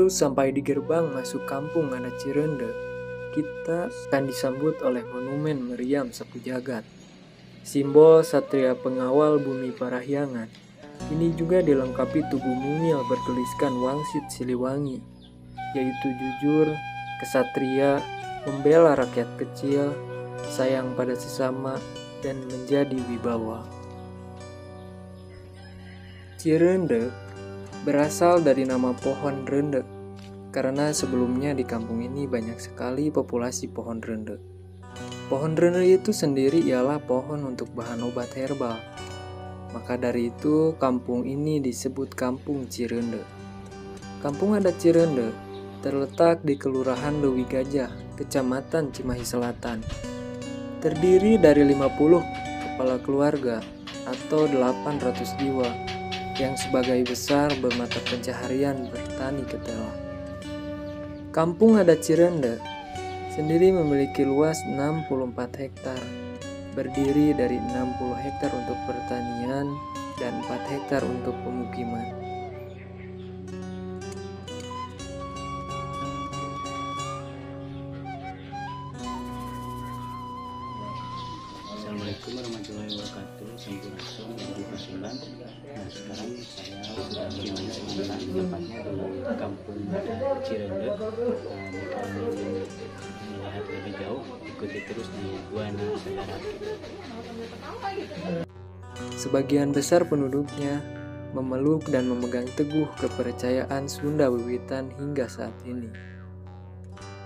Begitu sampai di gerbang masuk kampung adat Cirende, kita akan disambut oleh monumen Meriam Sapu Jagat, simbol satria pengawal bumi Parahyangan. Ini juga dilengkapi tugu mungil bertuliskan Wangsit Siliwangi, yaitu jujur, kesatria, membela rakyat kecil, sayang pada sesama, dan menjadi wibawa. Cirende berasal dari nama pohon rende, karena sebelumnya di kampung ini banyak sekali populasi pohon rende. Pohon rende itu sendiri ialah pohon untuk bahan obat herbal. Maka dari itu kampung ini disebut Kampung Cirende. Kampung adat Cirende terletak di Kelurahan Lewi Gajah, Kecamatan Cimahi Selatan. Terdiri dari 50 kepala keluarga atau 800 jiwa yang sebagai besar bermata pencaharian bertani ketela. Kampung adat Cirende sendiri memiliki luas 64 hektar, berdiri dari 60 hektar untuk pertanian dan 4 hektar untuk pemukiman. Assalamualaikum warahmatullahi wabarakatuh. Sampurasun dari Pasuruan. Nah, sekarang saya sudah berada tepatnya di Kampung Cirende. Jika ingin melihat lebih jauh, ikuti terus di Buana Saudara. Sebagian besar penduduknya memeluk dan memegang teguh kepercayaan Sunda wiwitan hingga saat ini.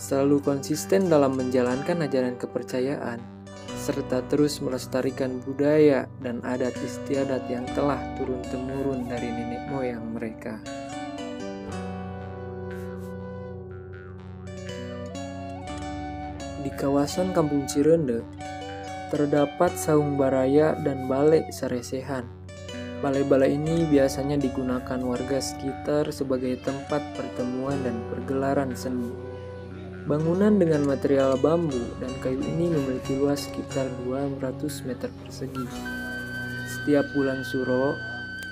Selalu konsisten dalam menjalankan ajaran kepercayaan, serta terus melestarikan budaya dan adat istiadat yang telah turun-temurun dari nenek moyang mereka. Di kawasan Kampung Cirende, terdapat saung baraya dan balai saresehan. Balai-balai ini biasanya digunakan warga sekitar sebagai tempat pertemuan dan pergelaran seni. Bangunan dengan material bambu dan kayu ini memiliki luas sekitar 200 meter persegi. Setiap bulan Suro,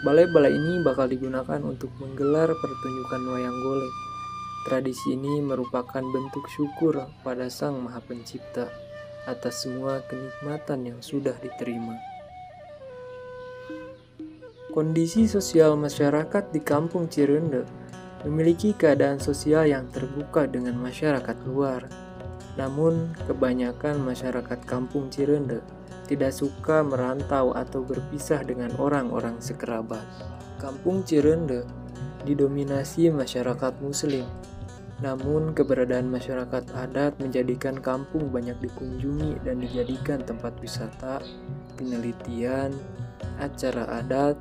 balai-balai ini bakal digunakan untuk menggelar pertunjukan wayang golek. Tradisi ini merupakan bentuk syukur pada Sang Maha Pencipta atas semua kenikmatan yang sudah diterima. Kondisi sosial masyarakat di Kampung Cirende memiliki keadaan sosial yang terbuka dengan masyarakat luar. Namun, kebanyakan masyarakat Kampung Cirende tidak suka merantau atau berpisah dengan orang-orang sekerabat. Kampung Cirende didominasi masyarakat Muslim. Namun, keberadaan masyarakat adat menjadikan kampung banyak dikunjungi dan dijadikan tempat wisata, penelitian, acara adat,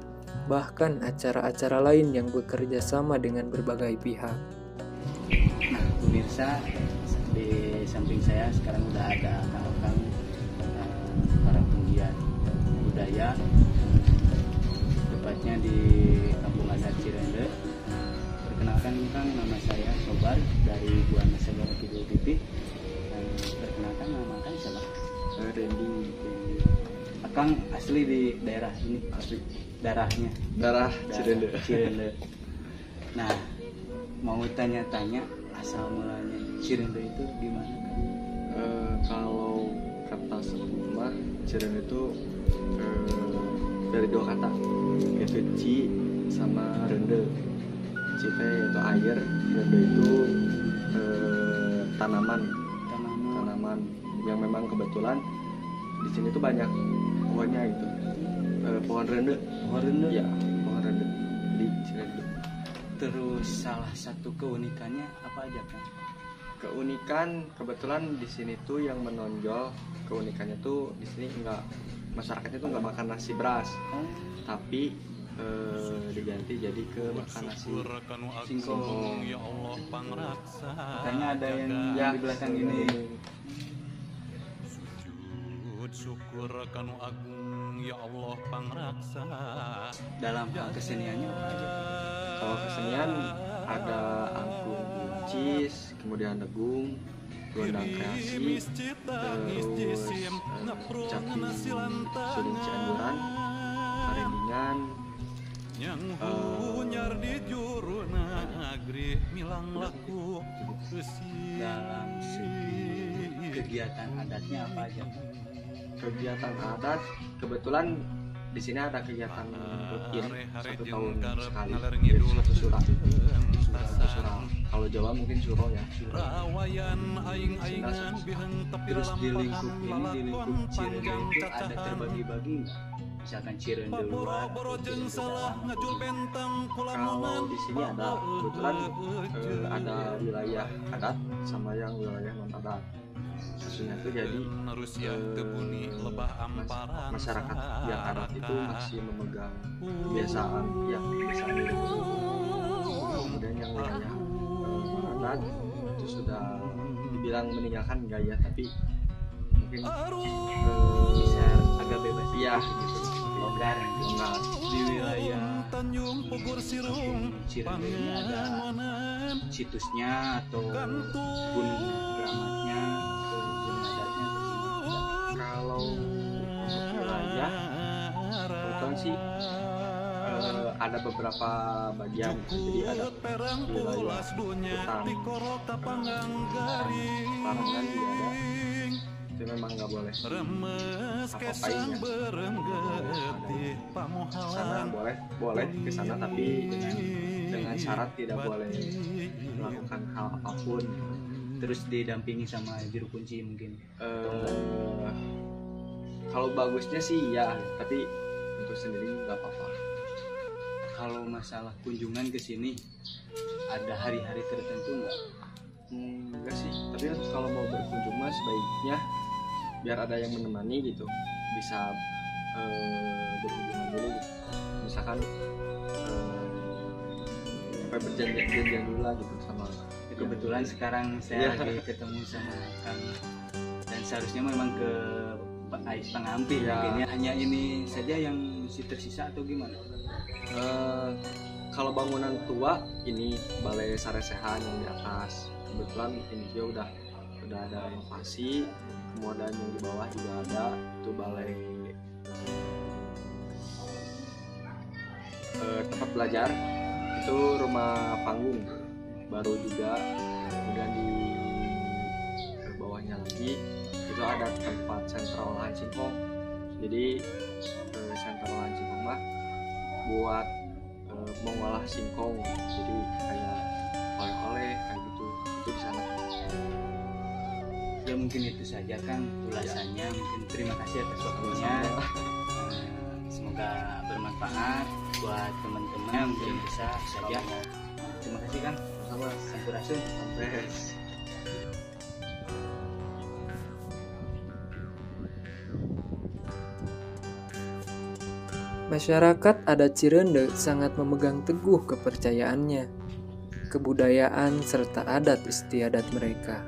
bahkan acara-acara lain yang bekerja sama dengan berbagai pihak. Nah, pemirsa, di samping saya sekarang udah ada kang-kang para penggiat budaya, tepatnya di Kampung Adat Cirende. Perkenalkan Kang, nama saya Sobar dari Buana Saudara Kidul TV. Dan perkenalkan nama Kang siapa? Randy. Akang asli di daerah ini, asli darah Cirende. Nah, mau tanya-tanya asal mulanya Cirende itu di mana kan? Kalau kata semua Cirende itu dari dua kata, yaitu ci sama rende. Ci itu air, rende itu tanaman yang memang kebetulan di sini tuh banyak pohonnya gitu. Pohon rende ya, pohon rende di Cirende. Terus salah satu keunikannya apa aja kan? Keunikan kebetulan di sini tuh yang menonjol keunikannya tuh di sini masyarakatnya tuh nggak makan nasi beras, tapi diganti jadi ke makan nasi singkong. Ya Allah pangraksa. Makanya ada yang di belakang ini. Syukur kanu agung ya Allah pangraksa. Dalam hal keseniannya apa aja? Kalau kesenian ada angklung buncis, kemudian degung, gondang kreasi, terus capi suling cianjuran, karindingan, Dalam segi kegiatan adatnya apa aja? Kegiatan adat kebetulan di sini ada kegiatan rutin 1 tahun sekali, yaitu satu surah. Kalau Jawa mungkin suro ya. Terus di lingkup Cirende itu ada terbagi-bagi nggak? Misalkan Cirende luar atau Cirende dalam? Kalau di sini ada kebetulan ada wilayah adat sama yang wilayah non adat. Maksudnya itu jadi masyarakat yang adat itu masih memegang kebiasaan yang kemudian yang wilayah adat itu sudah dibilang meninggalkan gaya, tapi mungkin Bisa agak bebas iya gitu, longgar gitu. Di wilayah Cirende ini ada situsnya atau gunung keramatnya atau gunung adatnya atau gimana? Kalau untuk wilayah kebetulan sih ada beberapa bagian, jadi ada wilayah hutan larangan juga ada, itu memang nggak boleh apa-apainnya. Sana boleh ke sana, tapi dengan syarat tidak boleh melakukan hal apapun. Terus didampingi sama juru kunci mungkin. Kalau bagusnya sih ya, tapi untuk sendiri nggak apa-apa. Kalau masalah kunjungan ke sini ada hari-hari tertentu nggak? Enggak sih, tapi kan kalau mau berkunjung mah sebaiknya biar ada yang menemani gitu, bisa berhubungan dulu gitu. Misalkan sampai berjanjian dulu lah gitu sama. Kebetulan sekarang saya lagi ketemu sama Kang, dan seharusnya memang ke Pak Ais Pangampi Ya. mungkin ya. Hanya ini saja yang masih tersisa atau gimana? Kalau bangunan tua ini balai saresehan yang di atas, kebetulan ini juga udah ada renovasi, kemudian yang di bawah juga ada, itu balai tempat belajar, itu rumah panggung baru juga. Kemudian di bawahnya lagi itu ada tempat sentra olahan singkong. Jadi sentra olahan singkong mah buat mengolah singkong, jadi kayak oleh-oleh kayak gitu, itu di sana. Ya mungkin itu saja Kang ulasannya. Mungkin terima kasih atas waktunya. Semoga bermanfaat buat teman-teman. Mungkin bisa saja. Terima kasih Kang. Sama Sampurasun. sampai. Masyarakat adat Cirende sangat memegang teguh kepercayaannya, kebudayaan, serta adat istiadat mereka.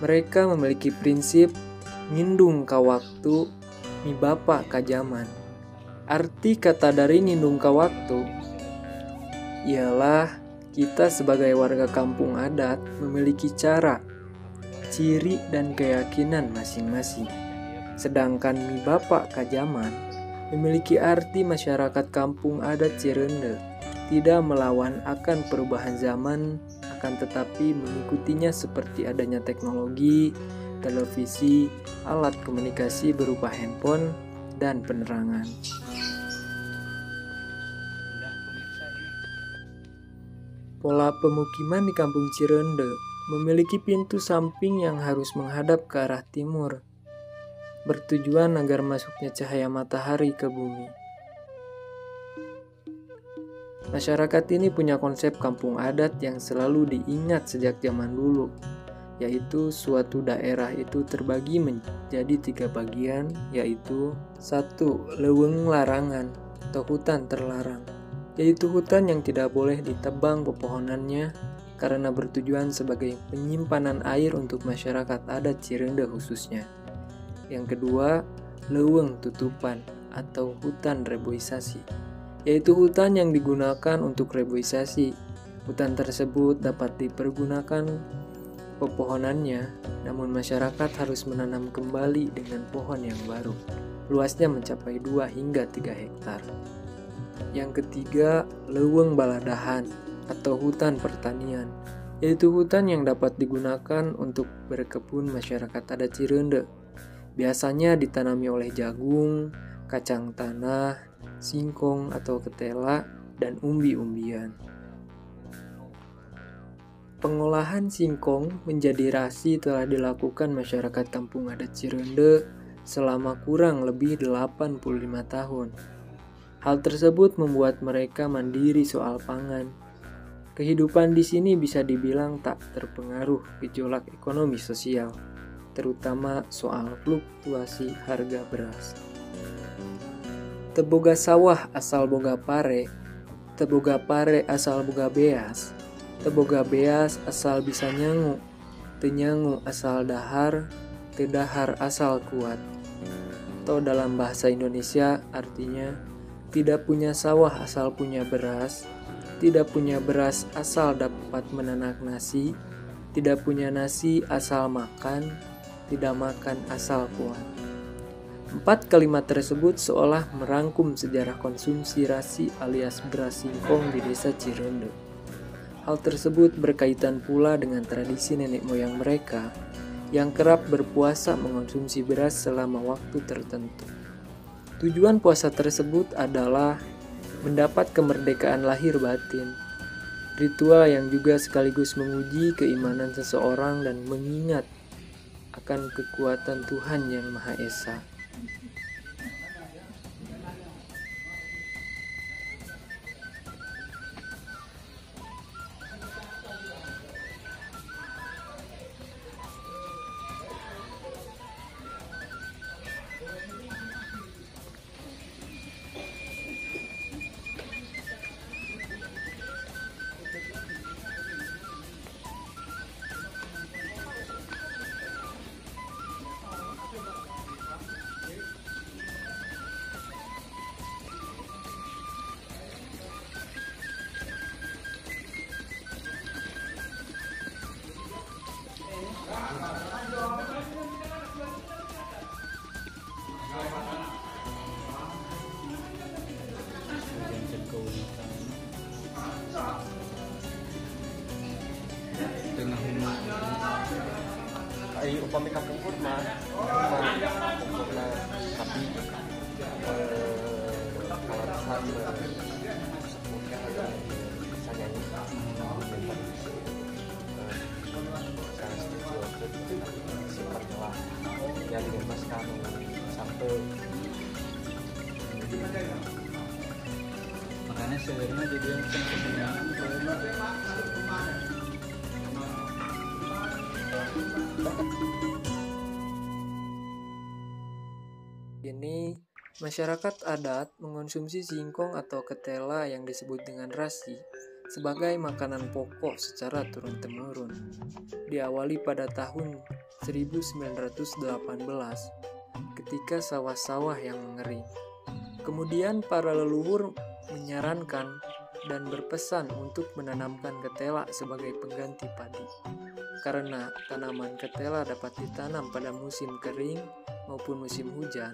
Mereka memiliki prinsip ngindung ka waktu, mi bapa ka zaman. Arti kata dari ngindung ka waktu ialah kita sebagai warga kampung adat memiliki cara, ciri, dan keyakinan masing-masing. Sedangkan mi bapa ka zaman memiliki arti masyarakat kampung adat Cirende tidak melawan akan perubahan zaman, akan tetapi mengikutinya seperti adanya teknologi, televisi, alat komunikasi berupa handphone, dan penerangan. Pola pemukiman di kampung Cirende memiliki pintu samping yang harus menghadap ke arah timur, bertujuan agar masuknya cahaya matahari ke bumi. Masyarakat ini punya konsep kampung adat yang selalu diingat sejak zaman dulu, yaitu suatu daerah itu terbagi menjadi 3 bagian, yaitu 1. Leuweung larangan atau hutan terlarang, yaitu hutan yang tidak boleh ditebang pepohonannya karena bertujuan sebagai penyimpanan air untuk masyarakat adat Cirende khususnya. Yang kedua, leuweung tutupan atau hutan reboisasi, yaitu hutan yang digunakan untuk reboisasi. Hutan tersebut dapat dipergunakan pepohonannya, namun masyarakat harus menanam kembali dengan pohon yang baru. luasnya mencapai 2 hingga 3 hektar. Yang ketiga, leuweung baladahan atau hutan pertanian, yaitu hutan yang dapat digunakan untuk berkebun masyarakat adat Cireunde. Biasanya ditanami oleh jagung, kacang tanah, singkong atau ketela, dan umbi-umbian. Pengolahan singkong menjadi rasi telah dilakukan masyarakat kampung adat Cireunde selama kurang lebih 85 tahun. Hal tersebut membuat mereka mandiri soal pangan. Kehidupan di sini bisa dibilang tak terpengaruh gejolak ekonomi sosial, terutama soal fluktuasi harga beras. Teboga sawah asal boga pare, teboga pare asal boga beas, teboga beas asal bisa nyangu, teu nyangu asal dahar, teu dahar asal kuat. Atau dalam bahasa Indonesia artinya, tidak punya sawah asal punya beras, tidak punya beras asal dapat menanak nasi, tidak punya nasi asal makan, tidak makan asal kuat. 4 kalimat tersebut seolah merangkum sejarah konsumsi rasi alias beras singkong di desa Cireunde. Hal tersebut berkaitan pula dengan tradisi nenek moyang mereka yang kerap berpuasa mengonsumsi beras selama waktu tertentu. Tujuan puasa tersebut adalah mendapat kemerdekaan lahir batin, ritual yang juga sekaligus menguji keimanan seseorang dan mengingat akan kekuatan Tuhan Yang Maha Esa. Ayo upami kampung kurma, tapi kalau misalnya sebutnya ada misalnya ini secara spiritual sifatnya lah yang dibebaskan sampai makanya sebenarnya jadi yang Kini, masyarakat adat mengonsumsi singkong atau ketela yang disebut dengan rasi sebagai makanan pokok secara turun-temurun. Diawali pada tahun 1918 ketika sawah-sawah yang mengering. Kemudian para leluhur menyarankan dan berpesan untuk menanamkan ketela sebagai pengganti padi. Karena tanaman ketela dapat ditanam pada musim kering maupun musim hujan,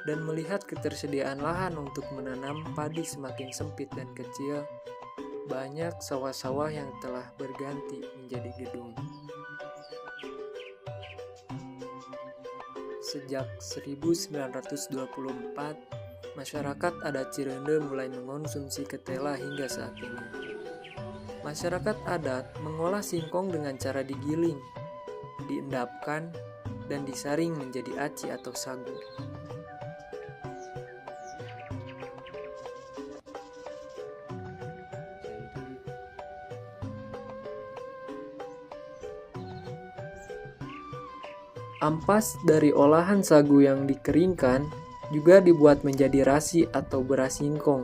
dan melihat ketersediaan lahan untuk menanam padi semakin sempit dan kecil, banyak sawah-sawah yang telah berganti menjadi gedung. Sejak 1924, masyarakat adat Cireunde mulai mengonsumsi ketela hingga saat ini. Masyarakat adat mengolah singkong dengan cara digiling, diendapkan, dan disaring menjadi aci atau sagu. Ampas dari olahan sagu yang dikeringkan juga dibuat menjadi rasi atau beras singkong.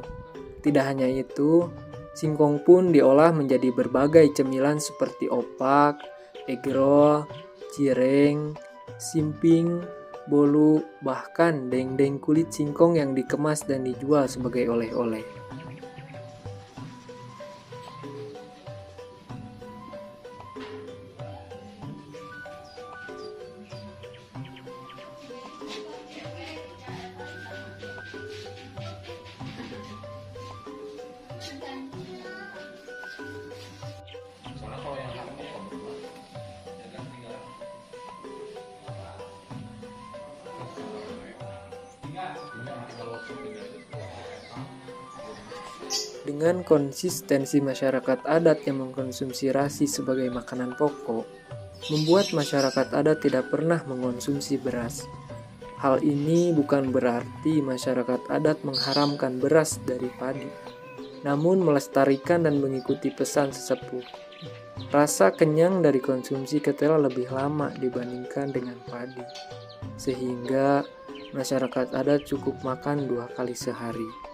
Tidak hanya itu, singkong pun diolah menjadi berbagai cemilan seperti opak, egrol, cireng, simping, bolu, bahkan dendeng kulit singkong yang dikemas dan dijual sebagai oleh-oleh. Dengan konsistensi masyarakat adat yang mengkonsumsi rasi sebagai makanan pokok, membuat masyarakat adat tidak pernah mengonsumsi beras. Hal ini bukan berarti masyarakat adat mengharamkan beras dari padi, namun melestarikan dan mengikuti pesan sesepuh. Rasa kenyang dari konsumsi ketela lebih lama dibandingkan dengan padi, sehingga masyarakat adat cukup makan 2 kali sehari.